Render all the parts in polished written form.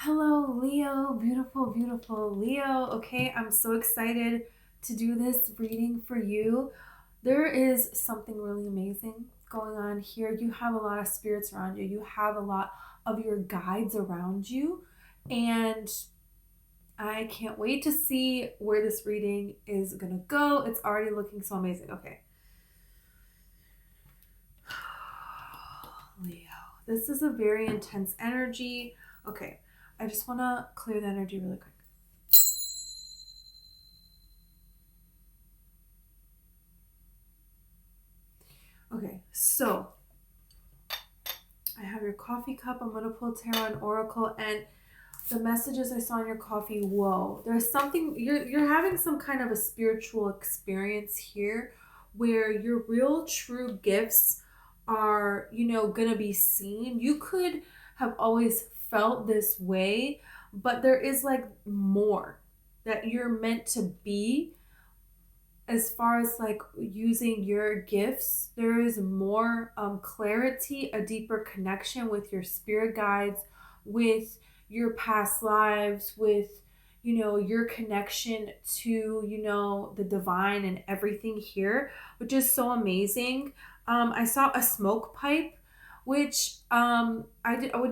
Hello, Leo, beautiful, beautiful Leo. Okay, I'm so excited to do this reading for you. There is something really amazing going on here. You have a lot of spirits around you, you have a lot of your guides around you, and I can't wait to see where this reading is gonna go. It's already looking so amazing. Okay. Leo, this is a very intense energy. Okay, I just want to clear the energy really quick. Okay, so I have your coffee cup. I'm going to pull tarot and oracle, and the messages I saw in your coffee. Whoa, there's something, you're having some kind of a spiritual experience here where your real true gifts are, going to be seen. You could have always felt this way, but there is like more that you're meant to be. As far as like using your gifts, there is more clarity, a deeper connection with your spirit guides, with your past lives, with your connection to the divine and everything here, which is so amazing. I saw a smoke pipe, which I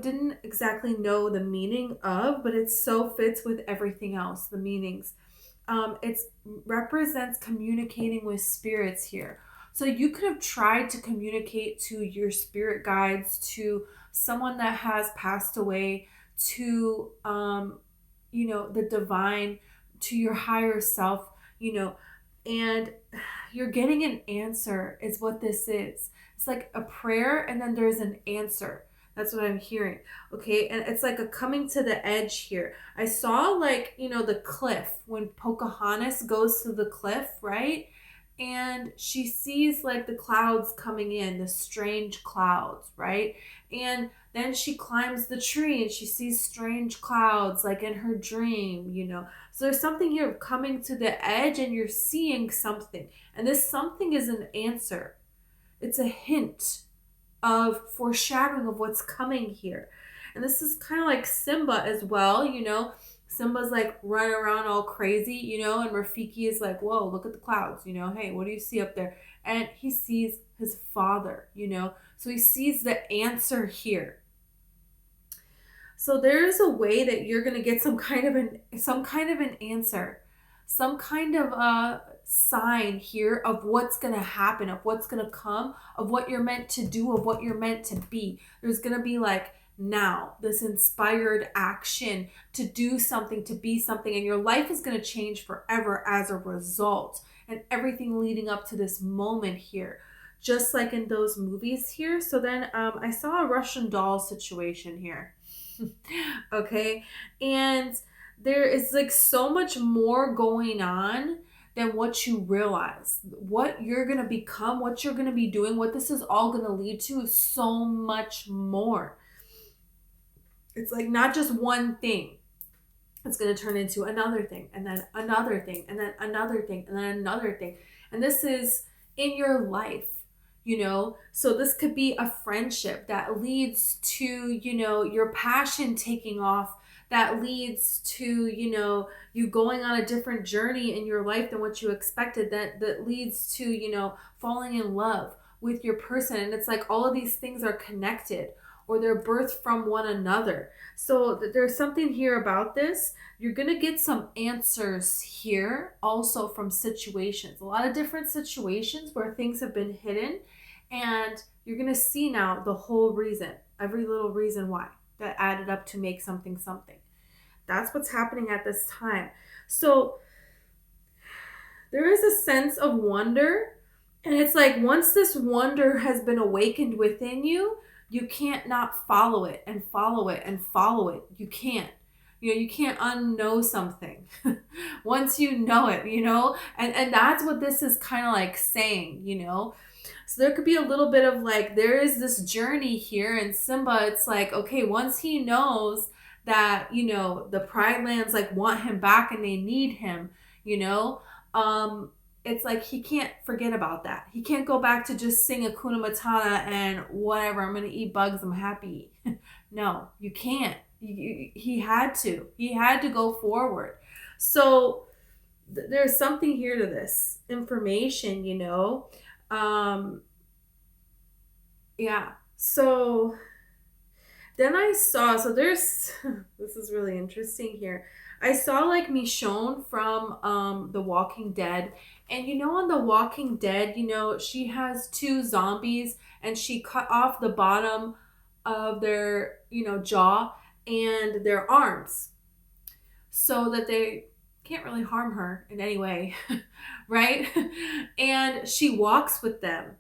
didn't exactly know the meaning of, but it so fits with everything else, the meanings. It represents communicating with spirits here. So you could have tried to communicate to your spirit guides, to someone that has passed away, to the divine, to your higher self, and you're getting an answer is what this is. It's like a prayer and then there's an answer. That's what I'm hearing. Okay. And it's like a coming to the edge here. I saw like, the cliff when Pocahontas goes to the cliff, right? And she sees like the clouds coming in, the strange clouds, right? And then she climbs the tree and she sees strange clouds like in her dream. So there's something here of coming to the edge and you're seeing something. And this something is an answer. It's a hint of foreshadowing of what's coming here. And this is kind of like Simba as well. Simba's like running around all crazy, and Rafiki is like, whoa, look at the clouds, hey, what do you see up there? And he sees his father. So he sees the answer here. So there is a way that you're going to get some kind of an answer, some kind of a sign here of what's going to happen, of what's going to come, of what you're meant to do, of what you're meant to be. There's going to be like now this inspired action to do something, to be something, and your life is going to change forever as a result, and everything leading up to this moment here, just like in those movies here. So then I saw a Russian doll situation here. Okay, and there is like so much more going on than what you realize. What you're going to become, what you're going to be doing, what this is all going to lead to is so much more. It's like not just one thing. It's going to turn into another thing, and then another thing, and then another thing, and then another thing. And this is in your life. So this could be a friendship that leads to your passion taking off, that leads to you going on a different journey in your life than what you expected, that leads to falling in love with your person. And it's like all of these things are connected, or they're birthed from one another. So there's something here about this. You're going to get some answers here also from situations, a lot of different situations where things have been hidden, and you're going to see now the whole reason, every little reason why that added up to make something. That's what's happening at this time. So there is a sense of wonder, and it's like once this wonder has been awakened within you, you can't not follow it and follow it and follow it. You can't. You can't unknow something once you know it, and that's what this is kind of like saying. So there could be a little bit of like, there is this journey here in Simba. It's like, okay, once he knows that, the Pride Lands like want him back and they need him, it's like he can't forget about that. He can't go back to just sing Hakuna Matata and whatever, I'm going to eat bugs, I'm happy. No, you can't. He had to go forward. So there's something here to this information, you know. Yeah. So then I saw, so there's, this is really interesting here. I saw like Michonne from The Walking Dead. And you know, on The Walking Dead, you know, she has 2 zombies and she cut off the bottom of their, you know, jaw and their arms so that they can't really harm her in any way, right? And she walks with them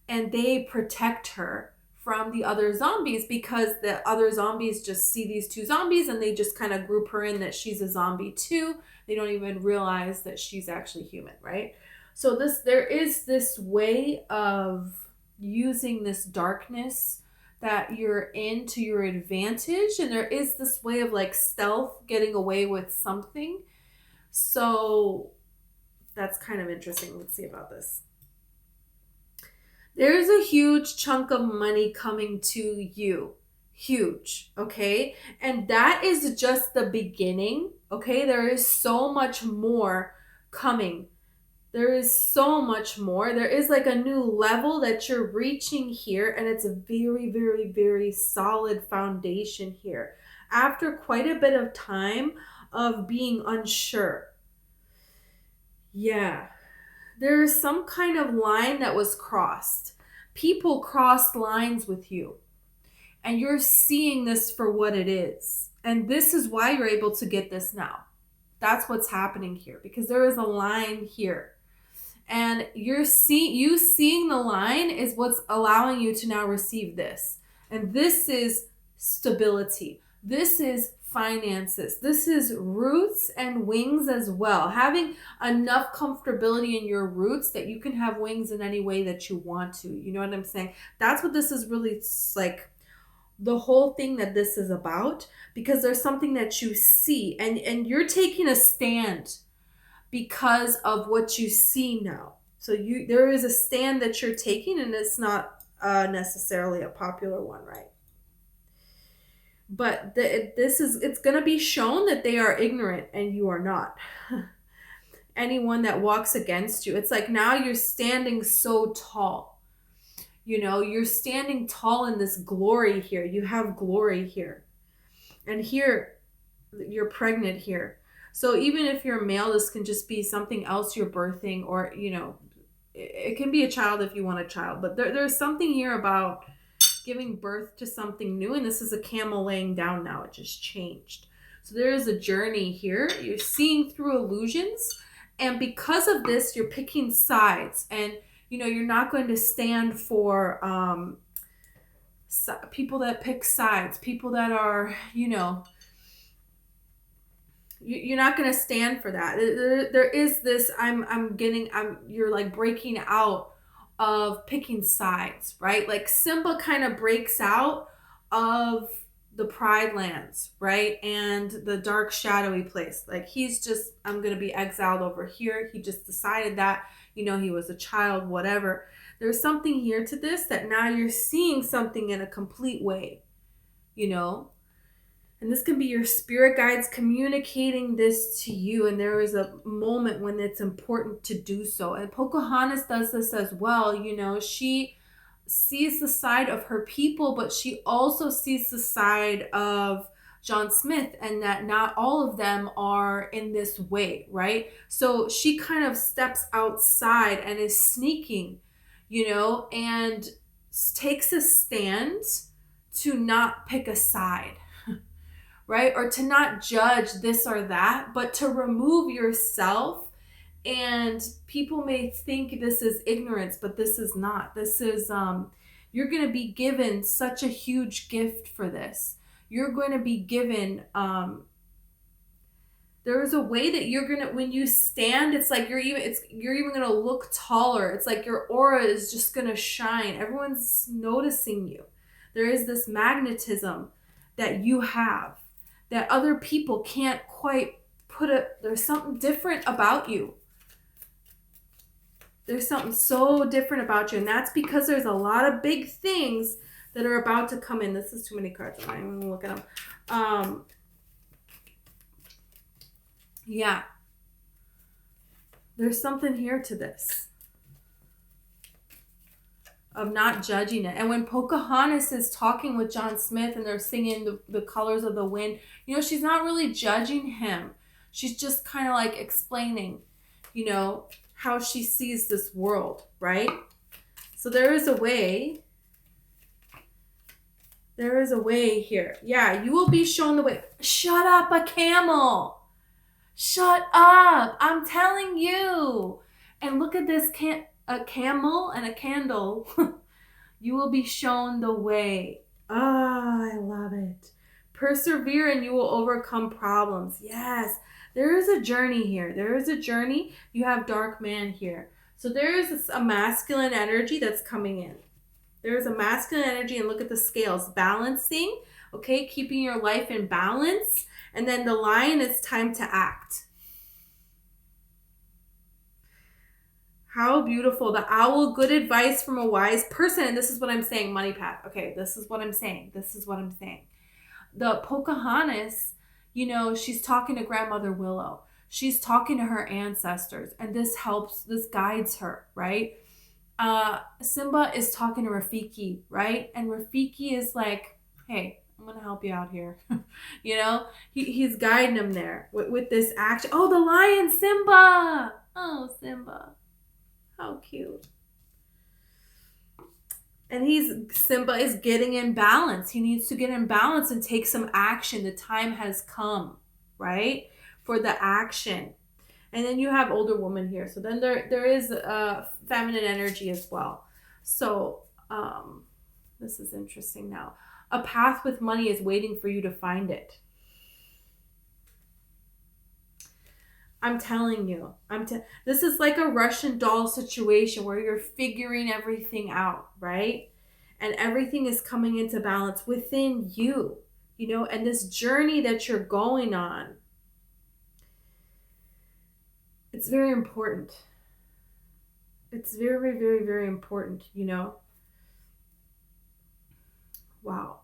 and they protect her from the other zombies because the other zombies just see these 2 zombies and they just kind of group her in that she's a zombie too. They don't even realize that she's actually human, right? So there is this way of using this darkness that you're in to your advantage, and there is this way of like stealth, getting away with something. So that's kind of interesting. Let's see about this. There's a huge chunk of money coming to you. Huge, okay? And that is just the beginning, okay? There is so much more coming. There is so much more. There is like a new level that you're reaching here, and it's a very, very, very solid foundation here. After quite a bit of time of being unsure. Yeah. There is some kind of line that was crossed. People crossed lines with you, and you're seeing this for what it is. And this is why you're able to get this now. That's what's happening here, because there is a line here. And you seeing the line is what's allowing you to now receive this. And this is stability. This is finances. This is roots and wings as well. Having enough comfortability in your roots that you can have wings in any way that you want to. You know what I'm saying? That's what this is really like, the whole thing that this is about, because there's something that you see and you're taking a stand because of what you see now. So there is a stand that you're taking, and it's not necessarily a popular one, right? But it's going to be shown that they are ignorant and you are not. Anyone that walks against you, it's like now you're standing so tall. You know, you're standing tall in this glory here. You have glory here. And here, you're pregnant here. So even if you're male, this can just be something else you're birthing, or, you know, it can be a child if you want a child. But there's something here about giving birth to something new. And this is a camel laying down now. It just changed. So there is a journey here. You're seeing through illusions. And because of this, you're picking sides. And, you know, you're not going to stand for people that pick sides. People that are, you know, you're not going to stand for that. There is this, you're like breaking out of picking sides, right? Like Simba kind of breaks out of the Pride Lands, right? And the dark, shadowy place. Like he's just, I'm going to be exiled over here. He just decided that, you know, he was a child, whatever. There's something here to this that now you're seeing something in a complete way, you know? And this can be your spirit guides communicating this to you. And there is a moment when it's important to do so. And Pocahontas does this as well. You know, she sees the side of her people, but she also sees the side of John Smith, and that not all of them are in this way, right? So she kind of steps outside and is sneaking, you know, and takes a stand to not pick a side. Right? Or to not judge this or that, but to remove yourself. And people may think this is ignorance, but this is not. This is, you're going to be given such a huge gift for this. You're going to be given, there is a way that you're going to, when you stand, it's like you're even going to look taller. It's like your aura is just going to shine. Everyone's noticing you. There is this magnetism that you have, that other people can't quite there's something different about you. There's something so different about you. And that's because there's a lot of big things that are about to come in. This is too many cards. I'm not even going to look at them. Yeah. There's something here to this. Of not judging it. And when Pocahontas is talking with John Smith and they're singing the colors of the wind, you know, she's not really judging him. She's just kind of like explaining, you know, how she sees this world, right? So there is a way. There is a way here. Yeah, you will be shown the way. Shut up, a camel. Shut up. I'm telling you. And look at this a camel and a candle. You will be shown the way. Ah, I love it. Persevere and you will overcome problems. Yes, there is a journey here. There is a journey. You have dark man here. So there is a masculine energy that's coming in. There is a masculine energy, and look at the scales. Balancing, okay? Keeping your life in balance. And then the lion, it's time to act. How beautiful. The owl, good advice from a wise person. And this is what I'm saying, money path. Okay, this is what I'm saying. This is what I'm saying. The Pocahontas, you know, she's talking to Grandmother Willow. She's talking to her ancestors. And this helps, this guides her, right? Simba is talking to Rafiki, right? And Rafiki is like, hey, I'm going to help you out here. You know, he's guiding him there with this action. Oh, the lion, Simba. Oh, Simba. How cute. And Simba is getting in balance. He needs to get in balance and take some action. The time has come, right? For the action. And then you have older woman here. So then there is feminine energy as well. So this is interesting now. A path with money is waiting for you to find it. I'm telling you. This is like a Russian doll situation where you're figuring everything out, right? And everything is coming into balance within you, you know, and this journey that you're going on. It's very important. It's very, very, very important, you know. Wow.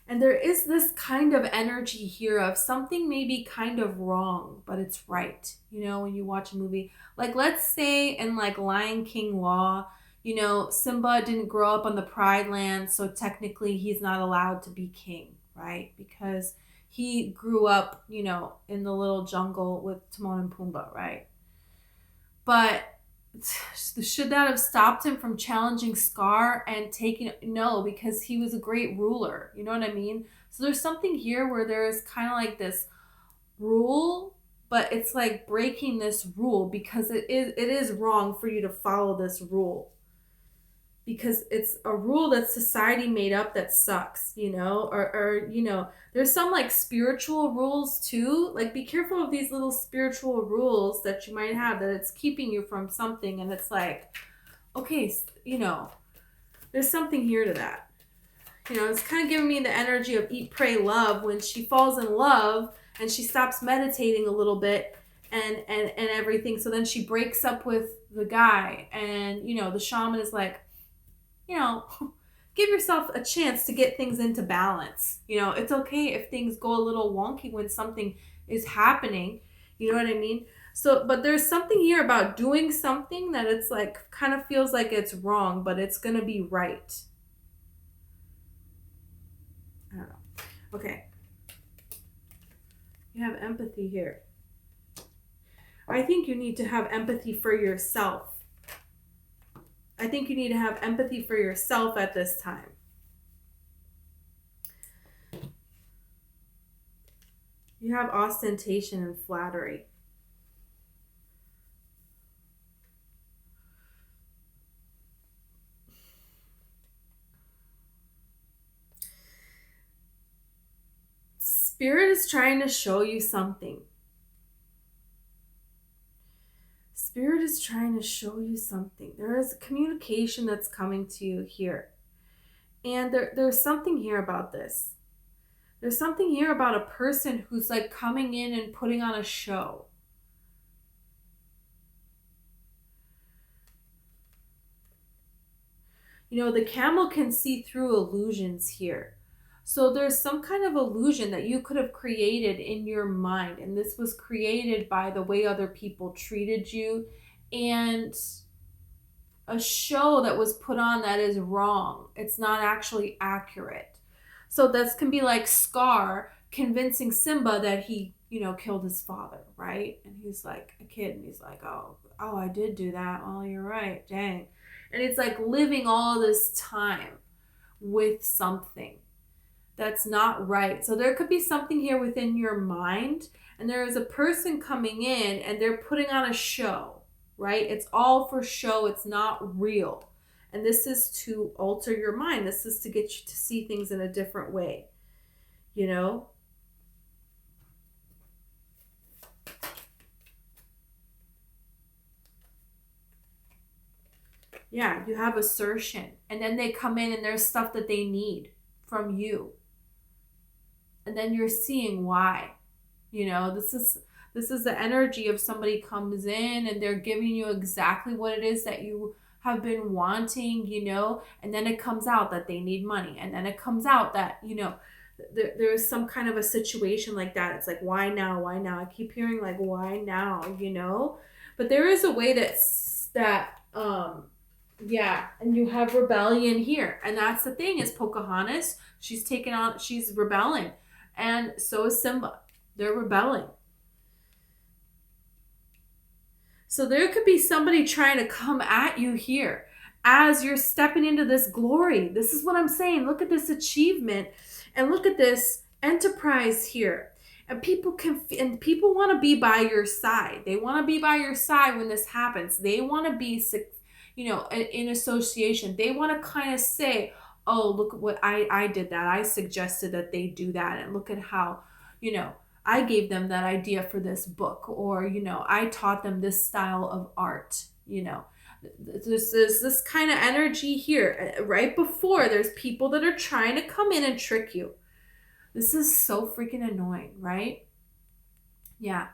And there is this kind of energy here of something may be kind of wrong, but it's right. You know, when you watch a movie, like let's say in like Lion King Law, you know, Simba didn't grow up on the Pride Land, so technically he's not allowed to be king, right? Because he grew up, you know, in the little jungle with Timon and Pumbaa, right? But should that have stopped him from challenging Scar and taking, no, because he was a great ruler. You know what I mean? So there's something here where there's kind of like this rule, but it's like breaking this rule because it is wrong for you to follow this rule. Because it's a rule that society made up that sucks, you know, or you know, there's some like spiritual rules too. Like be careful of these little spiritual rules that you might have that it's keeping you from something. And it's like, okay, you know, there's something here to that. You know, it's kind of giving me the energy of eat, pray, love when she falls in love and she stops meditating a little bit and everything. So then she breaks up with the guy and, you know, the shaman is like, you know, give yourself a chance to get things into balance. You know, it's okay if things go a little wonky when something is happening. You know what I mean? So, but there's something here about doing something that it's like, kind of feels like it's wrong, but it's going to be right. I don't know. Okay. You have empathy here. I think you need to have empathy for yourself. I think you need to have empathy for yourself at this time. You have ostentation and flattery. Spirit is trying to show you something. Spirit is trying to show you something. There is communication that's coming to you here. And there's something here about this. There's something here about a person who's like coming in and putting on a show. You know, the camel can see through illusions here. So there's some kind of illusion that you could have created in your mind. And this was created by the way other people treated you and a show that was put on that is wrong. It's not actually accurate. So this can be like Scar convincing Simba that he, killed his father, right? And he's like a kid and he's like, oh, I did do that. Oh, you're right. Dang. And it's like living all this time with something that's not right. So there could be something here within your mind, and there is a person coming in and they're putting on a show, right? It's all for show. It's not real. And this is to alter your mind. This is to get you to see things in a different way, Yeah, you have assertion. And then they come in and there's stuff that they need from you. And then you're seeing why. This is the energy of somebody comes in and they're giving you exactly what it is that you have been wanting, and then it comes out that they need money. And then it comes out that, there's some kind of a situation like that. It's like, why now? Why now? I keep hearing like, why now? But there is a way yeah, and you have rebellion here. And that's the thing is Pocahontas, she's rebelling. And so is Simba. They're rebelling. So there could be somebody trying to come at you here as you're stepping into this glory. This is what I'm saying. Look at this achievement and look at this enterprise here. And people want to be by your side. They want to be by your side when this happens. They want to be, in association. They want to kind of say, oh, look what I did that. I suggested that they do that. And look at how, I gave them that idea for this book, or, I taught them this style of art, There's this kind of energy here. Right before, there's people that are trying to come in and trick you. This is so freaking annoying, right? Yeah.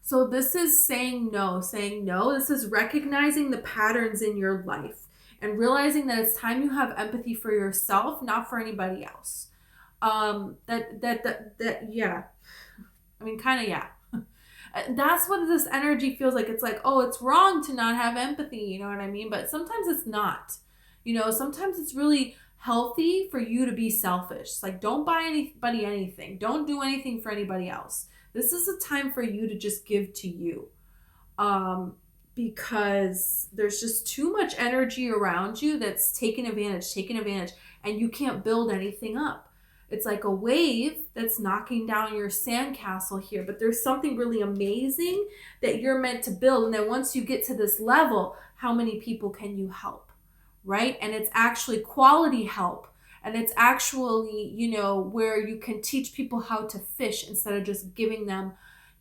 So this is saying no. This is recognizing the patterns in your life and realizing that it's time you have empathy for yourself, not for anybody else. Yeah. I mean, kind of, yeah. That's what this energy feels like. It's like, oh, it's wrong to not have empathy. You know what I mean? But sometimes it's not. Sometimes it's really healthy for you to be selfish. It's like, don't buy anybody anything. Don't do anything for anybody else. This is a time for you to just give to you. Because there's just too much energy around you that's taking advantage, and you can't build anything up. It's like a wave that's knocking down your sandcastle here, but there's something really amazing that you're meant to build. And then once you get to this level, how many people can you help, right? And it's actually quality help. And it's actually, where you can teach people how to fish instead of just giving them,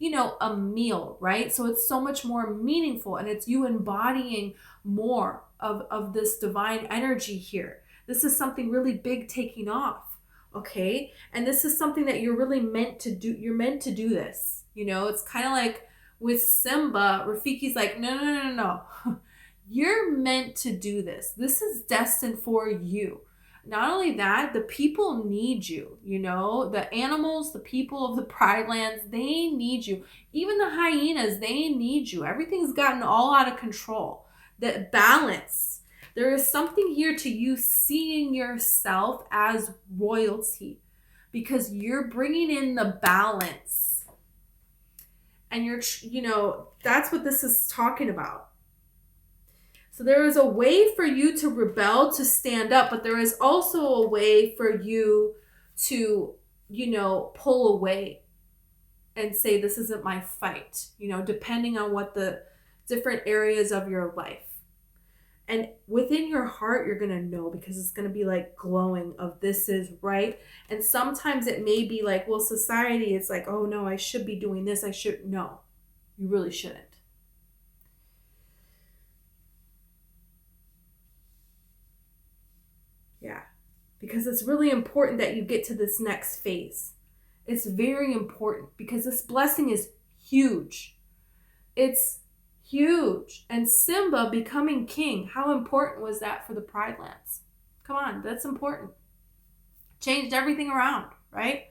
a meal, right? So it's so much more meaningful, and it's you embodying more of this divine energy here. This is something really big taking off. Okay. And this is something that you're really meant to do. You're meant to do this. It's kind of like with Simba, Rafiki's like, no. You're meant to do this. This is destined for you. Not only that, the people need you, the animals, the people of the Pride Lands, they need you. Even the hyenas, they need you. Everything's gotten all out of control. The balance. There is something here to you seeing yourself as royalty because you're bringing in the balance. And that's what this is talking about. So there is a way for you to rebel, to stand up, but there is also a way for you to, pull away and say, this isn't my fight, depending on what the different areas of your life. And within your heart, you're going to know because it's going to be like glowing of this is right. And sometimes it may be like, well, society, it's like, oh no, I should be doing this. No, you really shouldn't. Yeah, because it's really important that you get to this next phase. It's very important because this blessing is huge. It's huge. And Simba becoming king, how important was that for the Pride Lands? Come on, that's important. changed everything around, right?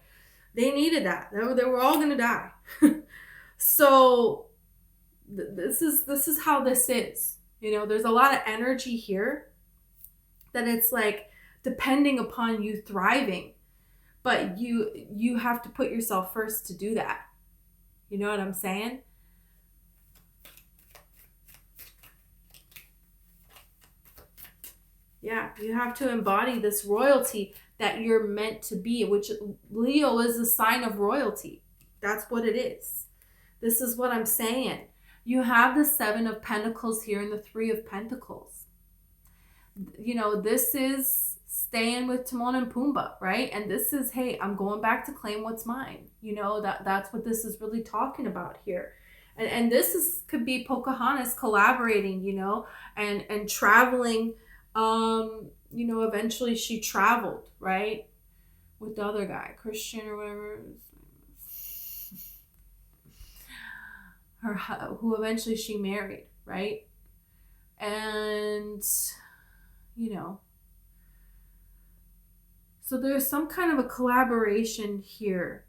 They needed that. They were all going to die. So this is how this is. You know, there's a lot of energy here that it's like depending upon you thriving, but you have to put yourself first to do that. You know what I'm saying? Yeah, you have to embody this royalty that you're meant to be, which Leo is a sign of royalty. That's what it is. This is what I'm saying. You have the 7 of Pentacles here and the 3 of Pentacles. You know, this is staying with Timon and Pumbaa, right? And this is, hey, I'm going back to claim what's mine. You know, that's what this is really talking about here. And this could be Pocahontas collaborating, you know, and traveling. You know, eventually she traveled, right? With the other guy, Christian or whatever. Who eventually she married, right? And, you know, so there's some kind of a collaboration here.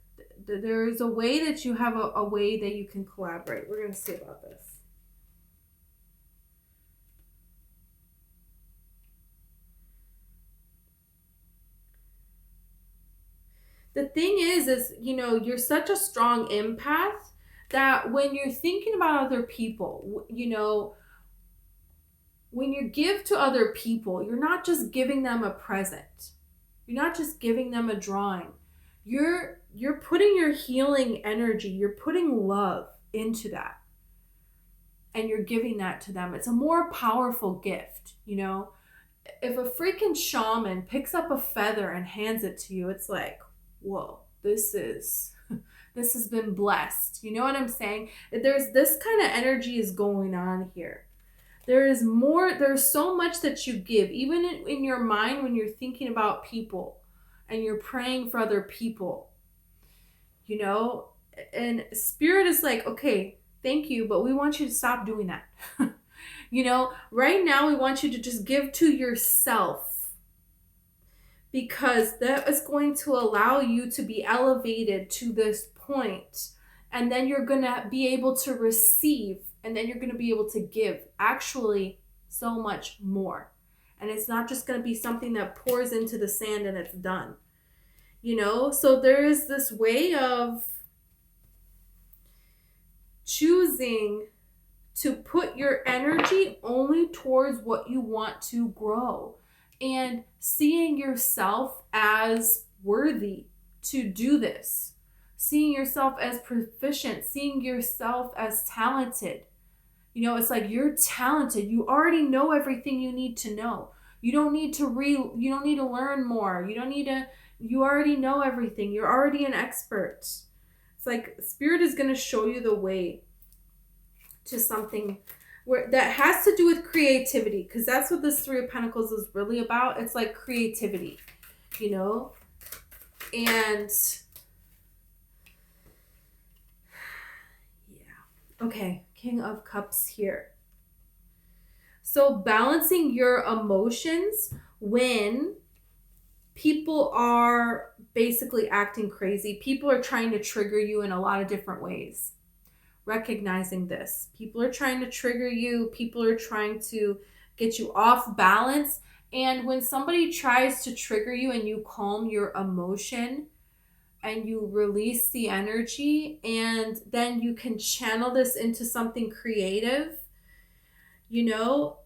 There's a way that you have a way that you can collaborate. We're going to see about this. The thing is, you know, you're such a strong empath that when you're thinking about other people, you know, when you give to other people, you're not just giving them a present. You're not just giving them a drawing. You're putting your healing energy, you're putting love into that. And you're giving that to them. It's a more powerful gift, you know. If a freaking shaman picks up a feather and hands it to you, it's like, whoa, this has been blessed. You know what I'm saying? There's this kind of energy is going on here. There's so much that you give, even in your mind when you're thinking about people and you're praying for other people, you know, and Spirit is like, okay, thank you, but we want you to stop doing that. You know, right now we want you to just give to yourself, because that is going to allow you to be elevated to this point. And then you're going to be able to receive, and then you're going to be able to give actually so much more. And it's not just going to be something that pours into the sand and it's done. You know, so there is this way of choosing to put your energy only towards what you want to grow. And seeing yourself as worthy to do this. Seeing yourself as proficient. Seeing yourself as talented. You know, it's like you're talented. You already know everything you need to know. You don't need to you don't need to learn more. You already know everything. You're already an expert. It's like Spirit is going to show you the way to something that has to do with creativity, because that's what this 3 of Pentacles is really about. It's like creativity, you know? And yeah. Okay, King of Cups here. So balancing your emotions when people are basically acting crazy. People are trying to trigger you in a lot of different ways. Recognizing this. People are trying to trigger you. People are trying to get you off balance. And when somebody tries to trigger you and you calm your emotion and you release the energy, and then you can channel this into something creative, you know,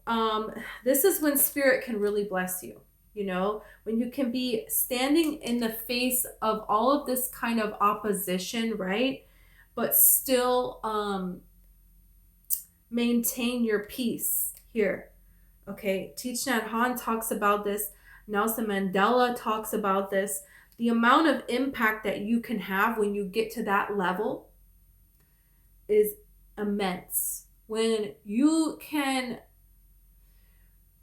this is when Spirit can really bless you. You know, when you can be standing in the face of all of this kind of opposition, right? But still maintain your peace here. Okay, Thich Nhat Hanh talks about this. Nelson Mandela talks about this. The amount of impact that you can have when you get to that level is immense. When you can,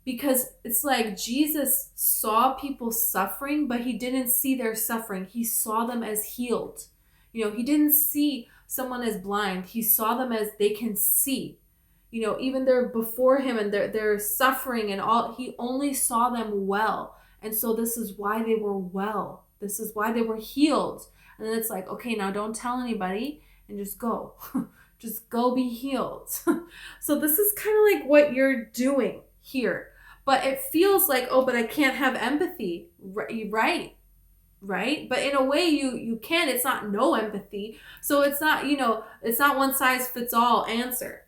because it's like Jesus saw people suffering, but he didn't see their suffering. He saw them as healed. You know, he didn't see someone as blind. He saw them as they can see. You know, even they're before him and they're suffering and all. He only saw them well. And so this is why they were well. This is why they were healed. And then it's like, okay, now don't tell anybody and just go. Just go be healed. So this is kind of like what you're doing here. But it feels like, oh, but I can't have empathy. Right. Right? But in a way you can. It's not no empathy. So it's not, it's not one size fits all answer.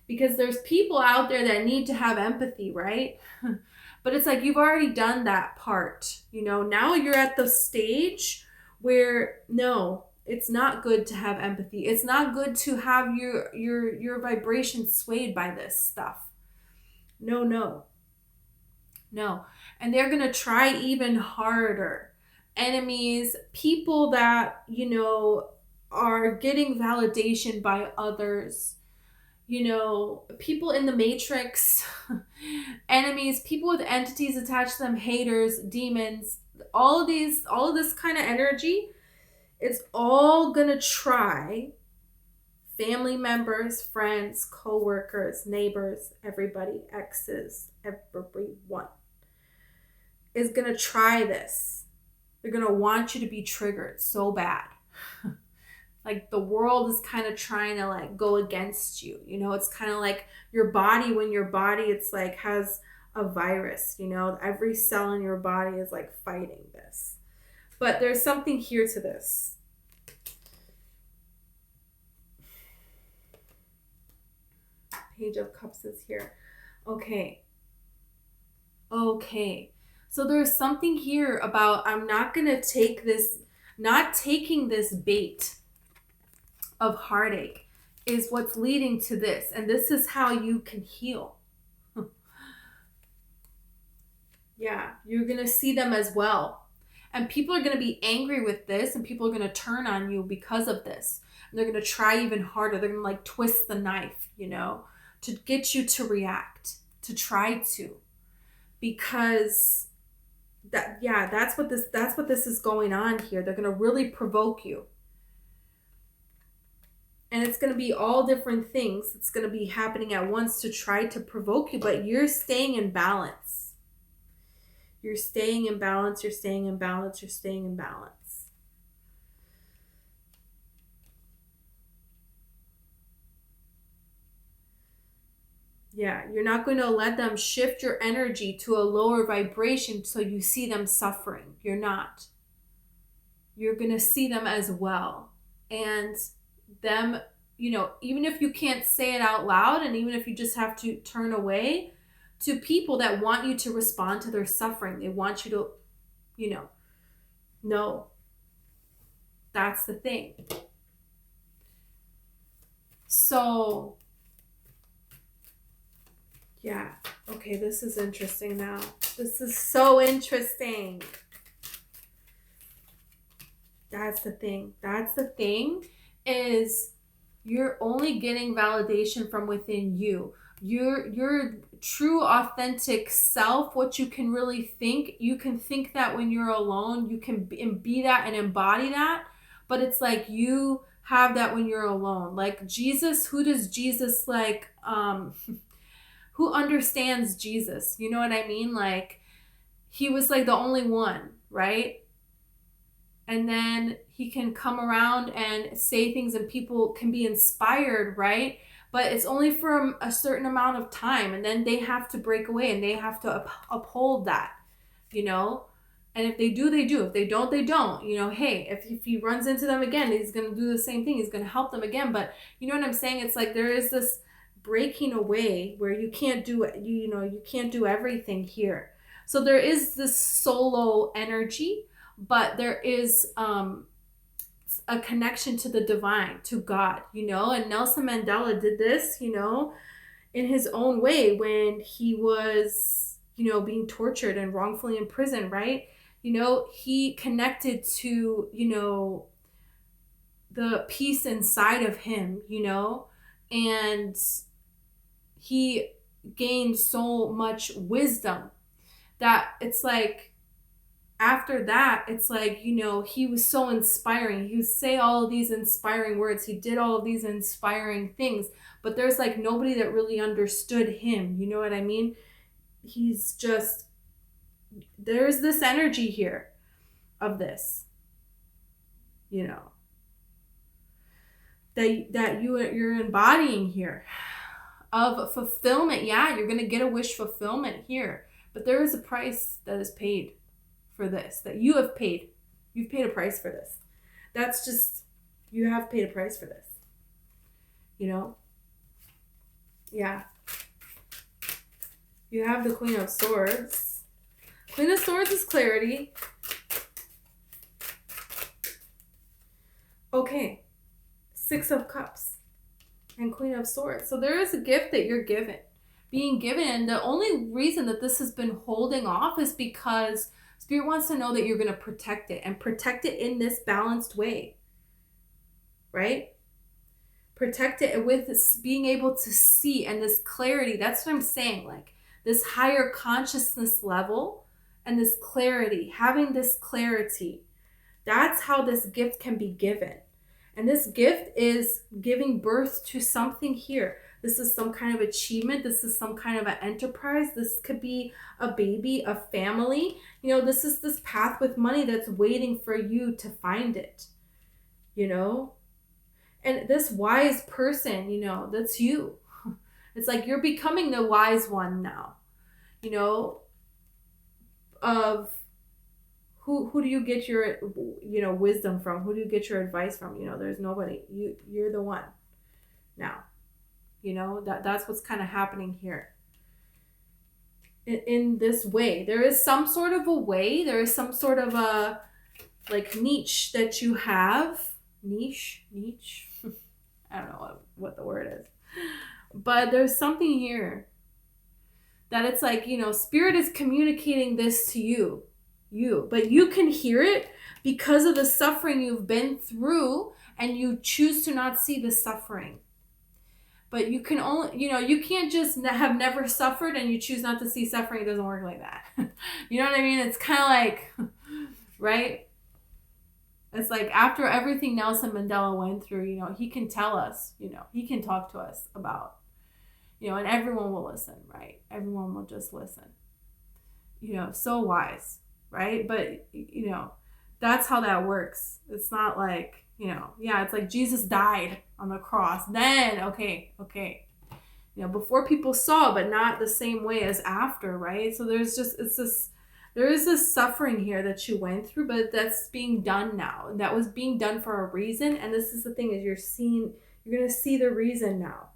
Because there's people out there that need to have empathy, right? But it's like you've already done that part. Now you're at the stage where no, it's not good to have empathy. It's not good to have your vibration swayed by this stuff. No. And they're going to try even harder. Enemies, people that, are getting validation by others. People in the matrix, enemies, people with entities attached to them, haters, demons, all of this kind of energy, it's all gonna try. Family members, friends, co-workers, neighbors, everybody, exes, everyone is gonna try this. They're gonna want you to be triggered so bad. Like the world is kind of trying to like go against you. It's kind of like your body, when your body, it's like has a virus, every cell in your body is like fighting this. But there's something here to this. Page of Cups is here. Okay. So there's something here about I'm not going to take this, not taking this bait of heartache is what's leading to this. And this is how you can heal. Yeah, you're going to see them as well. And people are going to be angry with this, and people are going to turn on you because of this. And they're going to try even harder. They're going to like twist the knife, to get you to react, to try to. Because that's what this is going on here. They're going to really provoke you. And it's going to be all different things. It's going to be happening at once to try to provoke you, but you're staying in balance. You're staying in balance. You're staying in balance. You're staying in balance. Yeah, you're not going to let them shift your energy to a lower vibration so you see them suffering. You're not. You're going to see them as well. And them, even if you can't say it out loud, and even if you just have to turn away, to people that want you to respond to their suffering. They want you to, no. That's the thing. So, yeah. Okay, this is interesting now. This is so interesting. That's the thing. Is you're only getting validation from within you. Your true authentic self, what you can really think, you can think that when you're alone, you can be that and embody that, but it's like you have that when you're alone. Like Jesus, who does Jesus like, who understands Jesus? You know what I mean? Like he was like the only one, right? And then he can come around and say things and people can be inspired, right? But it's only for a certain amount of time. And then they have to break away and they have to uphold that, And if they do, they do. If they don't, they don't. Hey, if he runs into them again, he's going to do the same thing. He's going to help them again. But you know what I'm saying? It's like there is this breaking away where you can't do it. You can't do everything here. So there is this solo energy. But there is a connection to the divine, to God, and Nelson Mandela did this, in his own way when he was, being tortured and wrongfully imprisoned, right? He connected to, the peace inside of him, and he gained so much wisdom that it's like, after that, it's like, he was so inspiring. He would say all of these inspiring words. He did all of these inspiring things. But there's like nobody that really understood him. You know what I mean? He's just there's this energy here of this, you know, that you're embodying here of fulfillment. Yeah, you're going to get a wish fulfillment here, but there is a price that is paid for this, that you have paid. You've paid a price for this. That's just, you have paid a price for this, you know? Yeah. You have the Queen of Swords. Queen of Swords is clarity. Okay. Six of Cups and Queen of Swords. So there is a gift that you're being given. And the only reason that this has been holding off is because Spirit wants to know that you're going to protect it, and protect it in this balanced way, right? Protect it with this being able to see and this clarity. That's what I'm saying. Like this higher consciousness level and this clarity, having this clarity. That's how this gift can be given. And this gift is giving birth to something here. This is some kind of achievement. This is some kind of an enterprise. This could be a baby, a family. You know, this is this path with money that's waiting for you to find it, you know? And this wise person, you know, that's you. It's like you're becoming the wise one now, you know, of who do you get your, you know, wisdom from? Who do you get your advice from? You know, there's nobody. You're the one now. You know, that's what's kind of happening here. In this way, there is some sort of a way. There is some sort of a like niche that you have. Niche. I don't know what the word is, but there's something here that it's like, you know, Spirit is communicating this to you, but you can hear it because of the suffering you've been through, and you choose to not see the suffering. But you can only, you know, you can't just have never suffered and you choose not to see suffering. It doesn't work like that. You know what I mean? It's kind of like, right? It's like after everything Nelson Mandela went through, you know, he can tell us, you know, he can talk to us about, you know, and everyone will listen, right? Everyone will just listen. You know, so wise, right? But, you know, that's how that works. It's not like, you know, yeah, it's like Jesus died on the cross. Then, okay. You know, before people saw, but not the same way as after, right? So there is this suffering here that you went through, but that's being done now. And that was being done for a reason. And this is the thing, is you're going to see the reason now.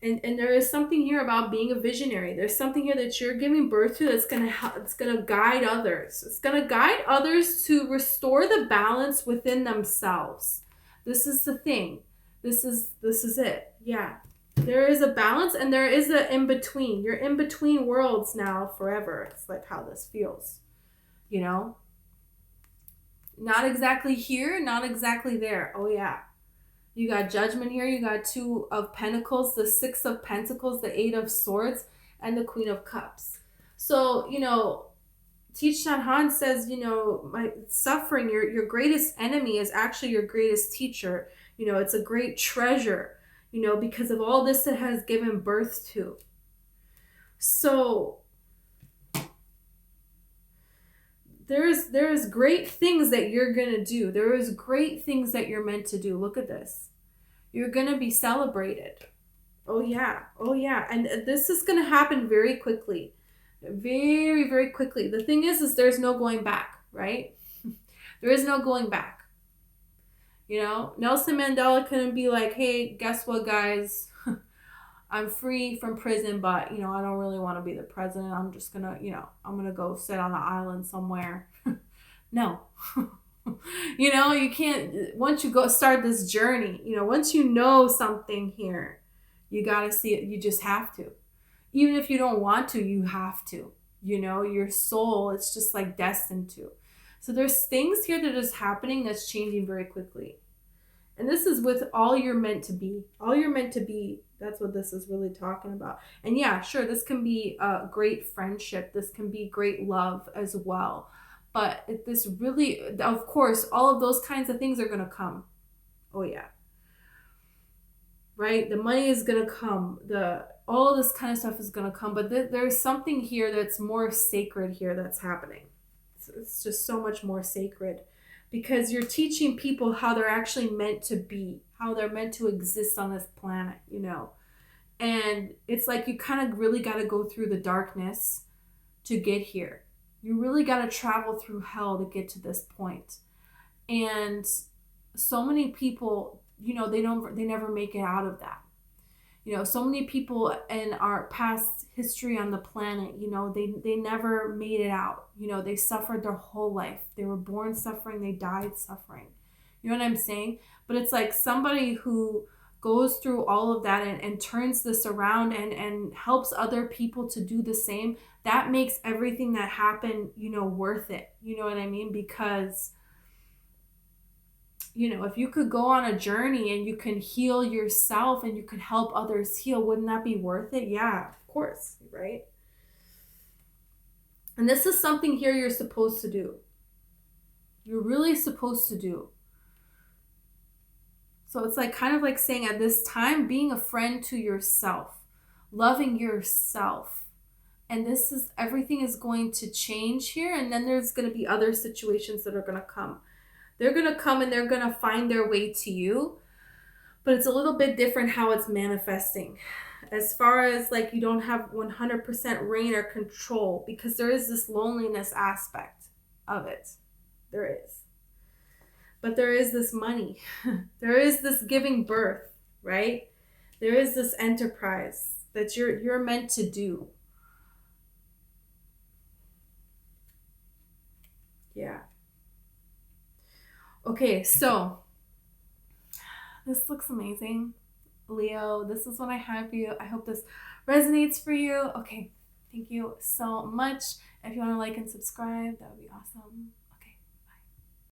And there is something here about being a visionary. There's something here that you're giving birth to that's going to help. It's going to guide others. It's going to guide others to restore the balance within themselves. This is the thing. This is it. Yeah. There is a balance, and there is an in-between. You're in between worlds now forever. It's like how this feels, you know? Not exactly here, not exactly there. Oh, yeah. You got Judgment here. You got Two of Pentacles, the Six of Pentacles, the Eight of Swords, and the Queen of Cups. So, you know, Thich Nhat Hanh says, you know, my suffering, your greatest enemy is actually your greatest teacher. You know, it's a great treasure, you know, because of all this it has given birth to. So there's great things that you're going to do. There is great things that you're meant to do. Look at this. You're going to be celebrated. Oh, yeah. Oh, yeah. And this is going to happen very quickly. Very, very quickly. The thing is there's no going back, right? There is no going back. You know, Nelson Mandela couldn't be like, hey, guess what, guys? I'm free from prison, but, you know, I don't really want to be the president. I'm just going to, you know, I'm going to go sit on an island somewhere. No. You know, you can't, once you go start this journey, you know, once you know something here, you got to see it. You just have to. Even if you don't want to, you have to. You know, your soul, it's just like destined to. So there's things here that is happening that's changing very quickly. And this is with all you're meant to be. All you're meant to be. That's what this is really talking about. And yeah, sure, this can be a great friendship. This can be great love as well. But this really, of course, all of those kinds of things are going to come. Oh, yeah. right? The money is going to come. All of this kind of stuff is going to come. But there's something here that's more sacred here that's happening. It's just so much more sacred, because you're teaching people how they're actually meant to be, how they're meant to exist on this planet, you know. And it's like you kind of really got to go through the darkness to get here. You really got to travel through hell to get to this point. And so many people, you know, they never make it out of that. You know, so many people in our past history on the planet, you know, they never made it out. You know, they suffered their whole life. They were born suffering, they died suffering. You know what I'm saying? But it's like somebody who goes through all of that and turns this around and helps other people to do the same, that makes everything that happened, you know, worth it. You know what I mean? Because, you know, if you could go on a journey and you can heal yourself and you can help others heal, wouldn't that be worth it? Yeah, of course, right? And this is something here you're supposed to do. You're really supposed to do. So it's like kind of like saying at this time, being a friend to yourself, loving yourself. And this is, everything is going to change here. And then there's going to be other situations that are going to come. They're going to come and they're going to find their way to you. But it's a little bit different how it's manifesting. As far as like you don't have 100% reign or control, because there is this loneliness aspect of it. There is. But there is this money. There is this giving birth, right? There is this enterprise that you're meant to do. Yeah. Okay, so this looks amazing. Leo, this is what I have for you. I hope this resonates for you. Okay, thank you so much. If you want to like and subscribe, that would be awesome.